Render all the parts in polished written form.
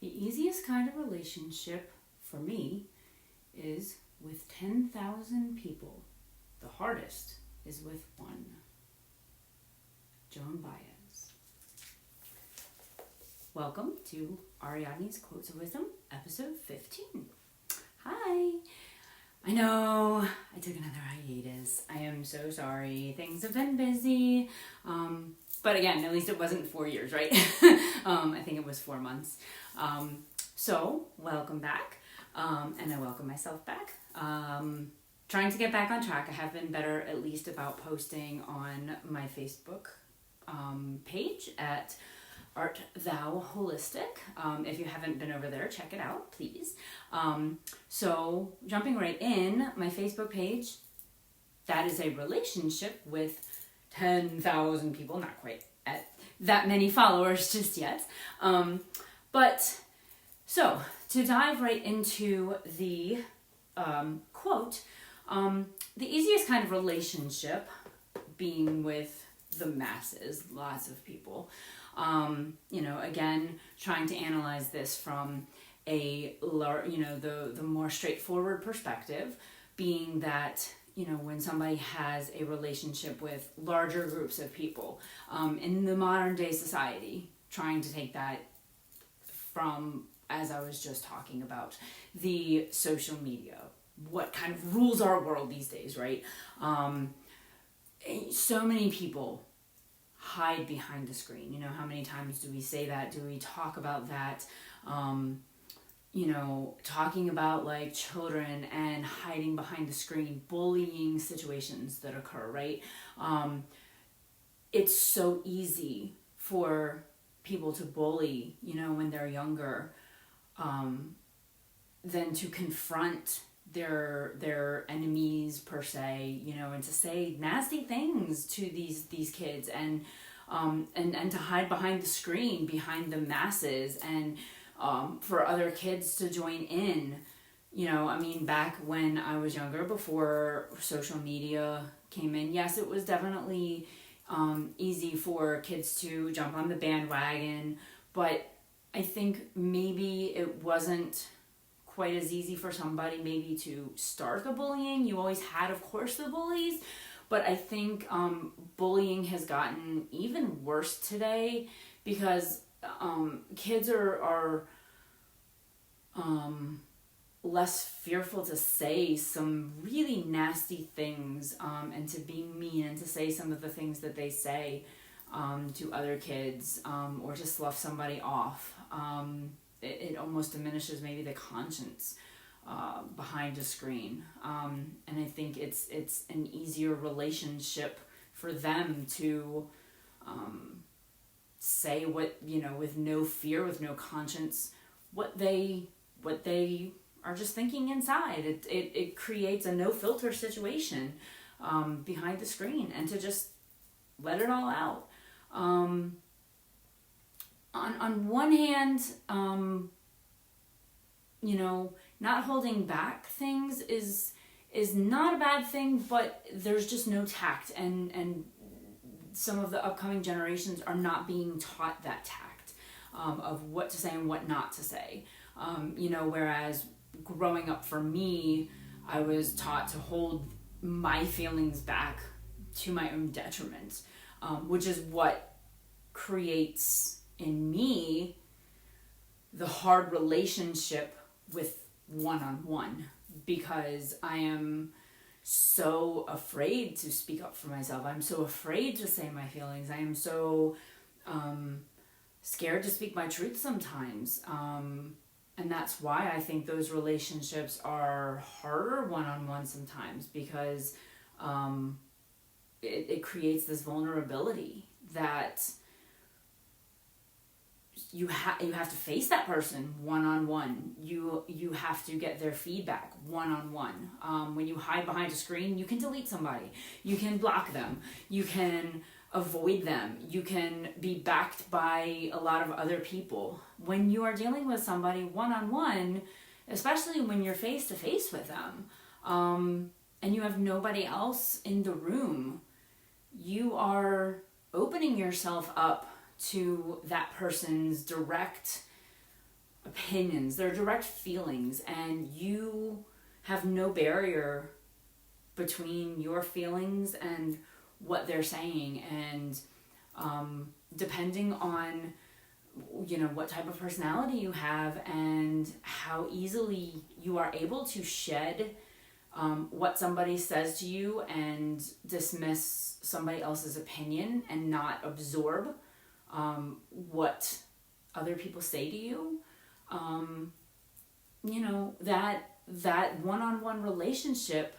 The easiest kind of relationship for me is with 10,000 people. The hardest is with one. Joan Baez. Welcome to Ariadne's Quotes of Wisdom, episode 15. Hi. I know I took another hiatus. I am so sorry. Things have been busy. But again, at least it wasn't 4 years, right? I think it was 4 months. So welcome back. And I welcome myself back. Trying to get back on track. I have been better at least about posting on my Facebook page at Art Thou Holistic. If you haven't been over there, check it out, please. So jumping right in, my Facebook page, that is a relationship with 10,000 people, not quite at that many followers just yet. But so to dive right into the quote, the easiest kind of relationship being with the masses, lots of people. Again, trying to analyze this from the more straightforward perspective, being that, when somebody has a relationship with larger groups of people, in the modern day society, trying to take that from, as I was just talking about, the social media, what kind of rules our world these days, right? So many people hide behind the screen. How many times do we say that? Do we talk about that? Talking about like children and hiding behind the screen, bullying situations that occur, right? It's so easy for people to bully, when they're younger, than to confront their enemies per se, and to say nasty things to these kids and to hide behind the screen, behind the masses, and for other kids to join in. Back when I was younger, before social media came in, yes, it was definitely easy for kids to jump on the bandwagon, but I think maybe it wasn't quite as easy for somebody maybe to start the bullying. You always had, of course, the bullies, but I think bullying has gotten even worse today because kids are less fearful to say some really nasty things and to be mean and to say some of the things that they say to other kids or to slough somebody off. It almost diminishes maybe the conscience behind a screen. And I think it's an easier relationship for them to say what, with no fear, with no conscience, what they are just thinking inside. It creates a no filter situation behind the screen, and to just let it all out. On one hand, not holding back things is not a bad thing, but there's just no tact, and some of the upcoming generations are not being taught that tact of what to say and what not to say. Whereas growing up for me, I was taught to hold my feelings back to my own detriment, which is what creates in me the hard relationship with one-on-one, because I am so afraid to speak up for myself. I'm so afraid to say my feelings. I am so scared to speak my truth sometimes. And that's why I think those relationships are harder one-on-one sometimes, because it creates this vulnerability that you have to face that person one-on-one. You have to get their feedback one-on-one. When you hide behind a screen, you can delete somebody. You can block them. You can avoid them. You can be backed by a lot of other people. When you are dealing with somebody one-on-one, especially when you're face-to-face with them, and you have nobody else in the room, you are opening yourself up to that person's direct opinions, their direct feelings, and you have no barrier between your feelings and what they're saying. And depending on what type of personality you have and how easily you are able to shed what somebody says to you and dismiss somebody else's opinion and not absorb what other people say to you, that one-on-one relationship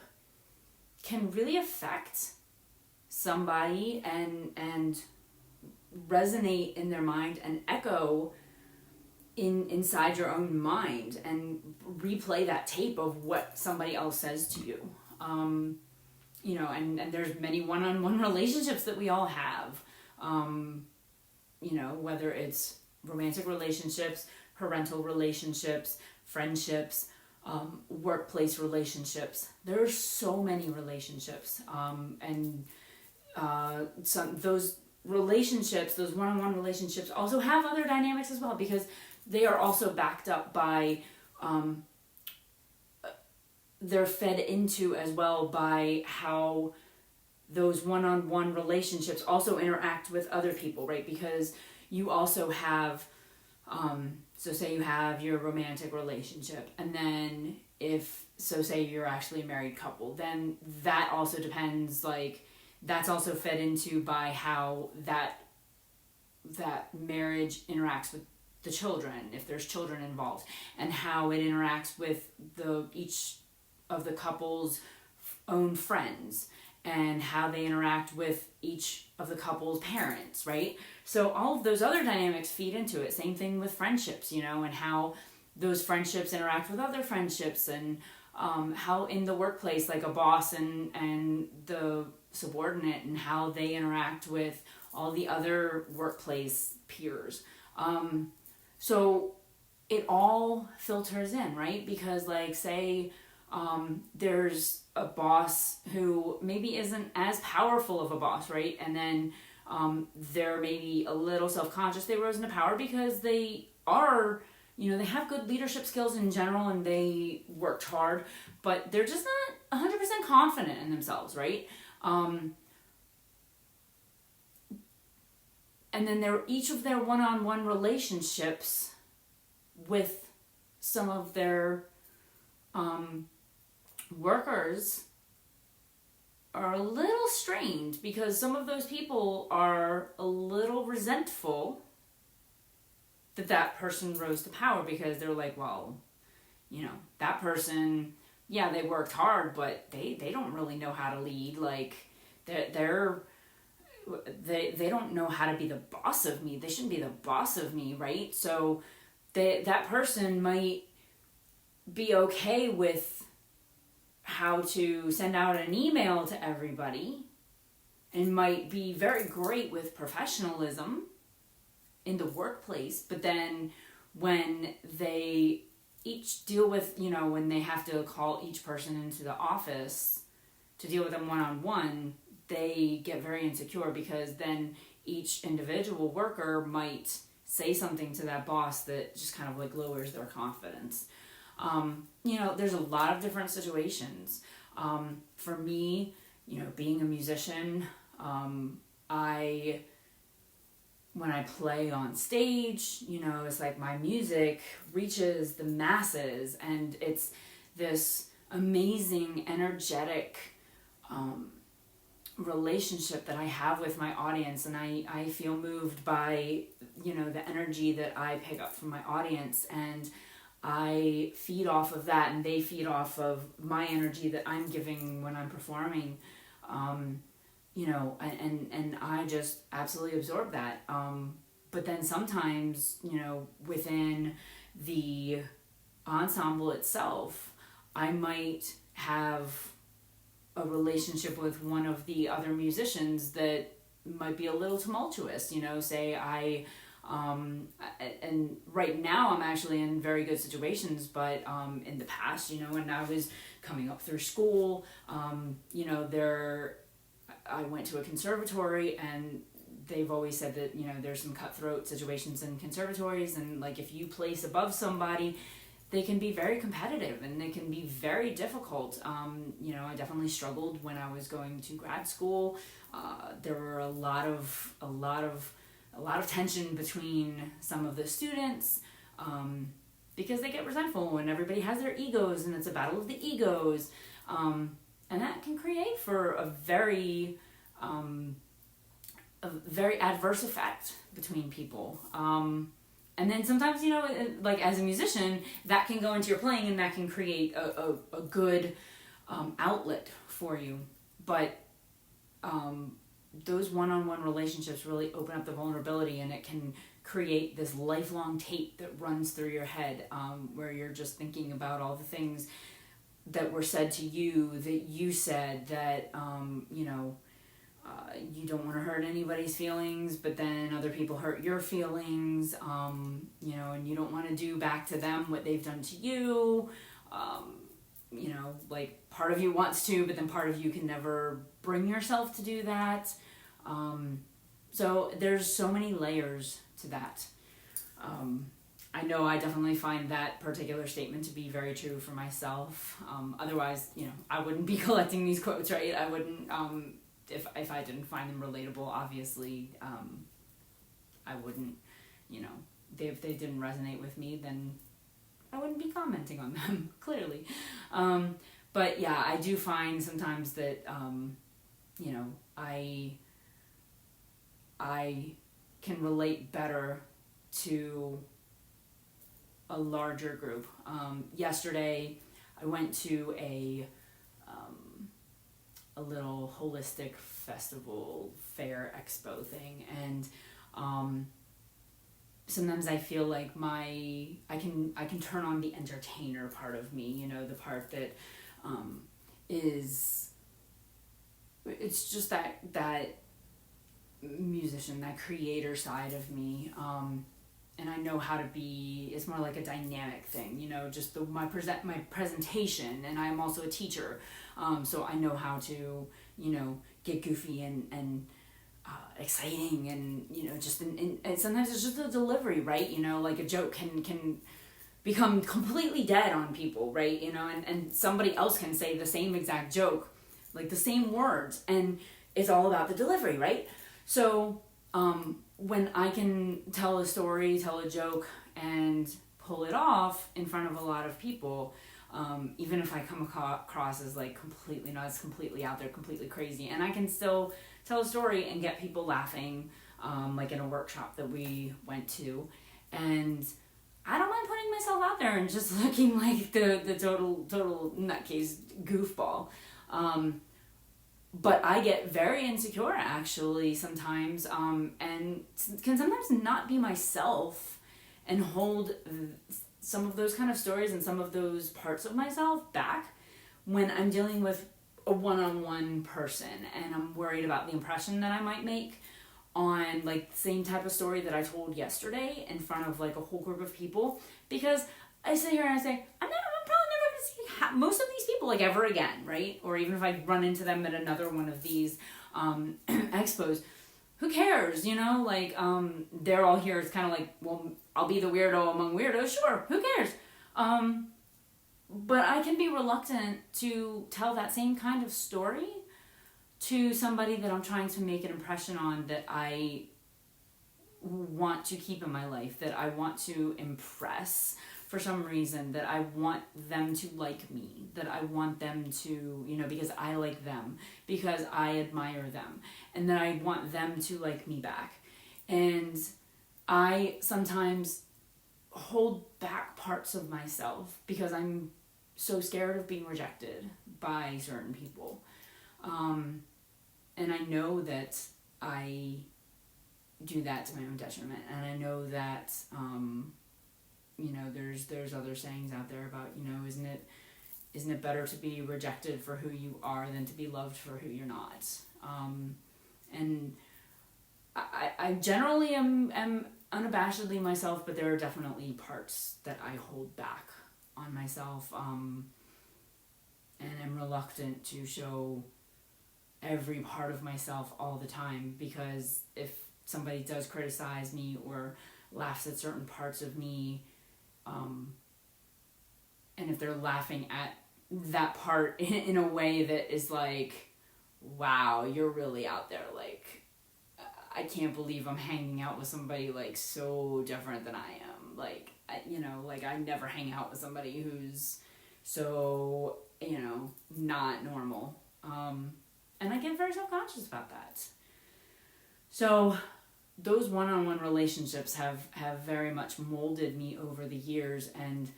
can really affect somebody and resonate in their mind and echo inside your own mind and replay that tape of what somebody else says to you. And there's many one-on-one relationships that we all have, whether it's romantic relationships, parental relationships, friendships, workplace relationships. There are so many relationships, those relationships, those one-on-one relationships, also have other dynamics as well, because they are also backed up by, they're fed into as well by how those one-on-one relationships also interact with other people, right? Because you also have, so say you have your romantic relationship, and then say you're actually a married couple, then that also depends, that's also fed into by how that marriage interacts with the children, if there's children involved, and how it interacts with each of the couple's own friends, and how they interact with each of the couple's parents, right? So all of those other dynamics feed into it. Same thing with friendships, and how those friendships interact with other friendships, and how in the workplace, like a boss and the subordinate, and how they interact with all the other workplace peers. So it all filters in, right? Because say there's a boss who maybe isn't as powerful of a boss, right? And then they're maybe a little self-conscious. They rose into power because they are, they have good leadership skills in general and they worked hard, but they're just not 100% confident in themselves, right? And then each of their one-on-one relationships with some of their workers are a little strained, because some of those people are a little resentful that person rose to power, because they're like, well, that person, yeah, they worked hard, but they don't really know how to lead. They don't know how to be the boss of me. They shouldn't be the boss of me, right? So that person might be okay with how to send out an email to everybody, and might be very great with professionalism in the workplace, but then when they each deal with, when they have to call each person into the office to deal with them one-on-one, they get very insecure, because then each individual worker might say something to that boss that just kind of lowers their confidence. There's a lot of different situations. For me, being a musician, when I play on stage, it's like my music reaches the masses, and it's this amazing, energetic relationship that I have with my audience, and I feel moved by, the energy that I pick up from my audience, and I feed off of that, and they feed off of my energy that I'm giving when I'm performing. And I just absolutely absorb that. But then sometimes, within the ensemble itself, I might have a relationship with one of the other musicians that might be a little tumultuous, say and right now I'm actually in very good situations, but in the past, when I was coming up through school, I went to a conservatory, and they've always said that, you know, there's some cutthroat situations in conservatories, and like if you place above somebody, they can be very competitive and they can be very difficult. You know, I definitely struggled when I was going to grad school. There were a lot of tension between some of the students, because they get resentful and everybody has their egos and it's a battle of the egos. And that can create for a very adverse effect between people. And then sometimes, you know, like as a musician, that can go into your playing and that can create a good outlet for you. But those one-on-one relationships really open up the vulnerability, and it can create this lifelong tape that runs through your head, where you're just thinking about all the things that were said to you, that you said, that, you know, you don't want to hurt anybody's feelings, but then other people hurt your feelings, you know, and you don't want to do back to them what they've done to you. You know, like part of you wants to, but then part of you can never bring yourself to do that. So there's so many layers to that. I know I definitely find that particular statement to be very true for myself. Otherwise, you know, I wouldn't be collecting these quotes, right? I wouldn't, if I didn't find them relatable, obviously, I wouldn't, you know, if they didn't resonate with me, then I wouldn't be commenting on them, clearly. But yeah, I do find sometimes that, you know, I can relate better to a larger group. Yesterday, I went to a little holistic festival, fair, expo thing, and sometimes I feel like I can turn on the entertainer part of me, you know, the part that it's just that musician, that creator side of me, and I know how to be. It's more like a dynamic thing, you know, just my presentation, and I'm also a teacher, so I know how to, you know, get goofy and exciting, and, you know, just and sometimes it's just the delivery, right? You know, like a joke can become completely dead on people, right? You know, and somebody else can say the same exact joke, like the same words, and it's all about the delivery, right? So when I can tell a story, tell a joke, and pull it off in front of a lot of people, even if I come across as like completely nuts, completely out there, completely crazy, and I can still tell a story and get people laughing, like in a workshop that we went to, and I don't mind putting myself out there and just looking like the total nutcase goofball. But I get very insecure, actually, sometimes, and can sometimes not be myself and hold some of those kind of stories and some of those parts of myself back when I'm dealing with a one-on-one person, and I'm worried about the impression that I might make on, like, the same type of story that I told yesterday in front of, like, a whole group of people, because I sit here and I say, I'm probably never going to see most of these people, like, ever again, right? Or even if I run into them at another one of these expos, who cares, you know? Like, they're all here. It's kind of like, well, I'll be the weirdo among weirdos. Sure, who cares? But I can be reluctant to tell that same kind of story to somebody that I'm trying to make an impression on, that I want to keep in my life, that I want to impress for some reason, that I want them to like me, that I want them to, you know, because I like them, because I admire them, and that I want them to like me back. And I sometimes hold back parts of myself because I'm so scared of being rejected by certain people. And I know that I do that to my own detriment. And I know that, you know, there's other sayings out there about, you know, isn't it better to be rejected for who you are than to be loved for who you're not? And I generally am unabashedly myself, but there are definitely parts that I hold back on myself, and I'm reluctant to show every part of myself all the time, because if somebody does criticize me or laughs at certain parts of me, and if they're laughing at that part in a way that is like, wow, you're really out there, like, I can't believe I'm hanging out with somebody like so different than I am. Like, I never hang out with somebody who's so, not normal. And I get very self-conscious about that. So those one-on-one relationships have very much molded me over the years and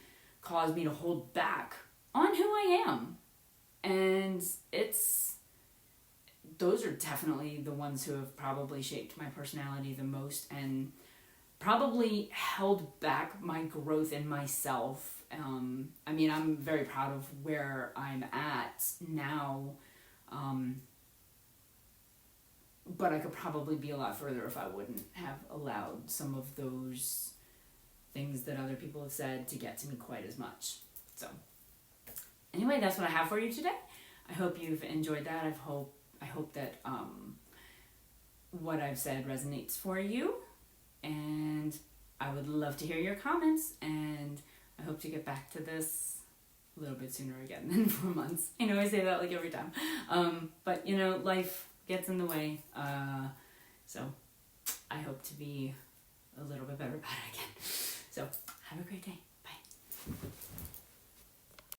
caused me to hold back on who I am. And those are definitely the ones who have probably shaped my personality the most and probably held back my growth in myself. I'm very proud of where I'm at now, but I could probably be a lot further if I wouldn't have allowed some of those things that other people have said to get to me quite as much. So anyway, that's what I have for you today. I hope you've enjoyed that. I hope that what I've said resonates for you, and I would love to hear your comments, and I hope to get back to this a little bit sooner again than 4 months. I know I say that like every time, but life gets in the way, so I hope to be a little bit better about it again.